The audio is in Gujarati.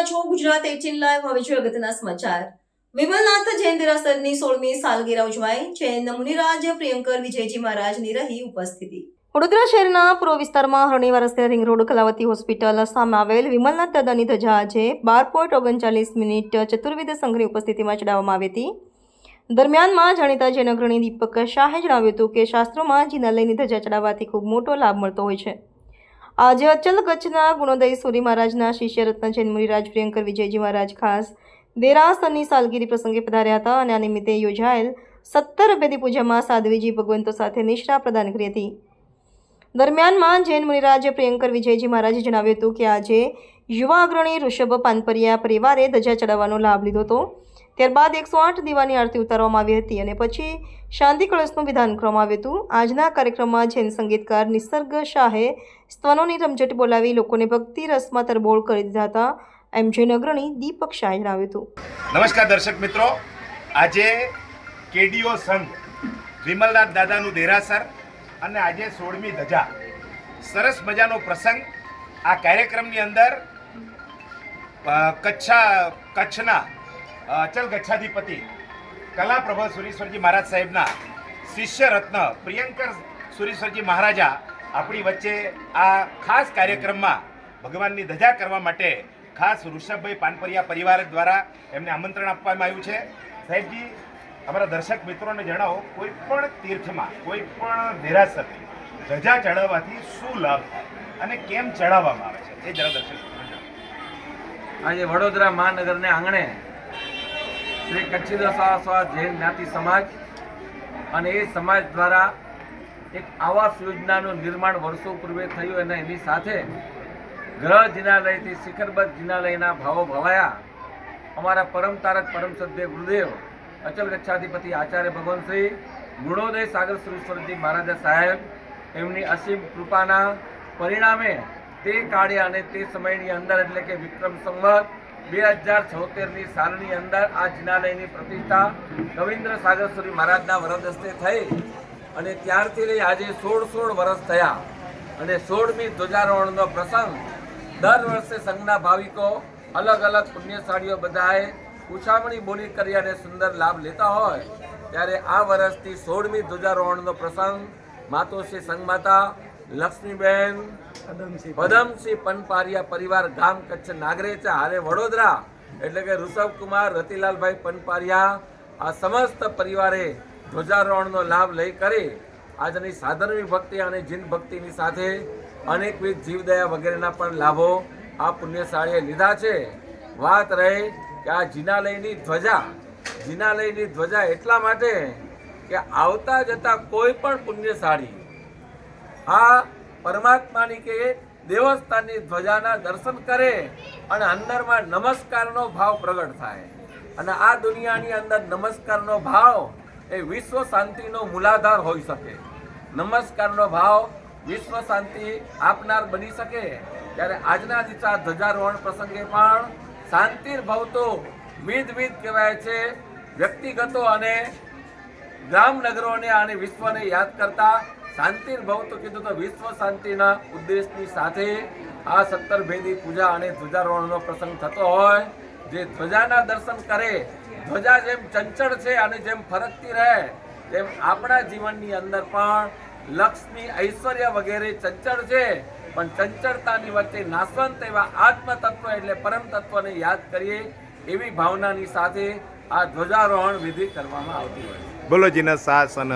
રહ્યા છો ગુજરાત 18 લાઈવ. હવે જોઈએ અગત્યના સમાચાર. વિમલનાથ જૈન દેરાસરની 16મી સાલગીરા ઉજવાઈ. જૈન મુનિરાજ પ્રિયંકર વિજયજી મહારાજની રહી ઉપસ્થિતિ. વડોદરા શહેરના પૂર્વ વિસ્તારમાં હરણીવા રસ્તે રિંગ રોડ કલાવતી હોસ્પિટલ સામે આવેલ વિમલનાથ દાદાની ધજા આજે 12:39 ચતુર્વેદ સંઘની ઉપસ્થિતિમાં ચડાવવામાં આવી હતી. દરમિયાનમાં જાણીતા જૈન અગ્રણી દીપક શાહે જણાવ્યું હતું કે શાસ્ત્રોમાં જિનાલયની ધજા ચડાવવાથી ખૂબ મોટો લાભ મળતો હોય છે. આજે અચલ કચ્છના ગુણોદય સુરી મહારાજના શિષ્ય રત્ન જૈન મુનિરાજ પ્રિયંકર વિજયજી મહારાજ ખાસ દેરાસરની સાલગીરી પ્રસંગે પધાર્યા હતા અને આ નિમિત્તે યોજાયેલ 17 અભેદી પૂજામાં સાધ્વીજી ભગવંતો સાથે નિષ્ઠા પ્રદાન કરી હતી. દરમિયાનમાં જૈન મુનિરાજ પ્રિયંકર વિજયજી મહારાજે જણાવ્યું હતું કે આજે યુવા અગ્રણી ઋષભ પાનપરિયા પરિવારે ધજા ચડાવવાનો લાભ લીધો હતો. ત્યારબાદ 108 દીવાની આરતી ઉતારવામાં આવી હતી અને પછી શાંતિ કળશનું વિધાન કરવામાં આવ્યું હતું. આજના કાર્યક્રમમાં જૈન સંગીતકાર નિસર્ગ શાહે સ્તવનોની રમઝટ બોલાવી લોકોને ભક્તિ રસમાં તરબોળ કરી દીધા હતા, એમ જૈન અગ્રણી દીપક શાહે જણાવ્યું હતું. નમસ્કાર દર્શક મિત્રો, આજે કેડીઓ સંઘ વિમલનાથ દાદાનું દેરાસર અને આજે 16મી ધજા, સરસ મજાનો પ્રસંગ. આ કાર્યક્રમની અંદર કચ્છના અચલ ગચ્છાધિપતિ કલાપ્રભ સુરીશ્વરજી મહારાજ સાહેબના શિષ્ય રત્ન પ્રિયંકર સુરીશ્વરજી મહારાજા આપણી વચ્ચે આ ખાસ કાર્યક્રમમાં ભગવાનની ધજા કરવા માટે ખાસ ઋષભભાઈ પાનપરિયા પરિવાર દ્વારા એમને આમંત્રણ આપવામાં આવ્યું છે. સાહેબજી, અમારા દર્શક મિત્રોને જણાવો, કોઈ પણ તીર્થમાં કોઈ પણ દેરાસર ધજા ચડાવવાથી શું લાભ થાય અને કેમ ચડાવવામાં આવે છે, એ જરા દર્શક. આજે વડોદરા મહાનગરને આંગણે શ્રી કચ્છી દશાશ્વા જૈન જ્ઞાતિ સમાજ અને એ સમાજ દ્વારા એક આવાસ યોજનાનું નિર્માણ વર્ષો પૂર્વે થયું અને એની સાથે ગ્રહ જિનાલયથી શિખરબદ્ધ જિનાલયના ભાવો ભવાયા. અમારા પરમ તારક પરમ સદ્ય ગુરુદેવ અચલ ગચ્છાધિપતિ આચાર્ય ભગવાન શ્રી ગુણોદય સાગર સુરેશ્વરજી મહારાજ સાહેબ એમની અસીમ કૃપાના પરિણામે તે કાળે અને તે સમયની અંદર એટલે કે વિક્રમ સંવત 2076ની સાલની અંદર આ જિનાલયની પ્રતિષ્ઠા કવિન્દ્ર સાગરસુરી મહારાજના વરદ હસ્તે થઈ અને ત્યારથી લઈ આજે 16 વર્ષ થયા અને 16મી ધ્વજારોહણનો પ્રસંગ દર વર્ષે સંઘના ભાવિકો અલગ અલગ પુણ્યશાળીઓ બધાએ ઉછામણી બોલી કરી અને સુંદર લાભ લેતા હોય ત્યારે આ વર્ષથી 16મી ધ્વજારોહણનો પ્રસંગ માતોશ્રી સંઘમાતા લક્ષ્મીબેન પદમસિંહ પનપારિયા પરિવાર ગામ કચ્છ નાગરેચા હારે વડોદરા એટલે કે ઋષભકુમાર રતિલાલભાઈ પનપારિયા આ સમસ્ત પરિવારે ધ્વજારોહણનો લાભ લઈ કરી આજની સાધર્મિક ભક્તિ અને જીન ભક્તિની સાથે અનેકવિધ જીવદયા વગેરેના પણ લાભો આ પુણ્યશાળીએ લીધા છે. વાત રહી કે આ જિનાલયની ધ્વજા એટલા માટે કે આવતા જતા કોઈ પણ પુણ્યશાળી આ પરમાત્માની કે દેવસ્થાનની ધ્વજાના દર્શન કરે અને અંદરમાં નમસ્કારનો ભાવ પ્રગટ થાય અને આ દુનિયાની અંદર નમસ્કારનો ભાવ એ વિશ્વ શાંતિનો મૂલાધાર હોઈ શકે. નમસ્કારનો ભાવ વિશ્વ શાંતિ આપનાર બની શકે. ત્યારે આજના દિવસે આ ધ્વજારોહણ પ્રસંગે પણ શાંતિર્ભવતો વિધ કહેવાય છે. વ્યક્તિગતો અને ગ્રામનગરોને અને વિશ્વને યાદ કરતા શાંતિર્ભવ તો કીધું તો વિશ્વ શાંતિના ઉદ્દેશની સાથે આ 17 ભેદી પૂજા અને ધ્વજારોહણનો પ્રસંગ થતો હોય. જે ધ્વજાના દર્શન કરે, ધ્વજા જેમ ચંચળ છે અને જેમ ફરકતી રહે તેમ આપણા જીવનની અંદર પણ લક્ષ્મી ઐશ્વર્ય વગેરે ચંચળ છે, પણ ચંચળતાની વચ્ચે નાશવંત એવા આત્મતત્વ એટલે પરમ તત્વને યાદ કરીએ એવી ભાવનાની સાથે આ ધ્વજારોહણ વિધિ કરવામાં આવતી હોય. બોલો જીના શાસન.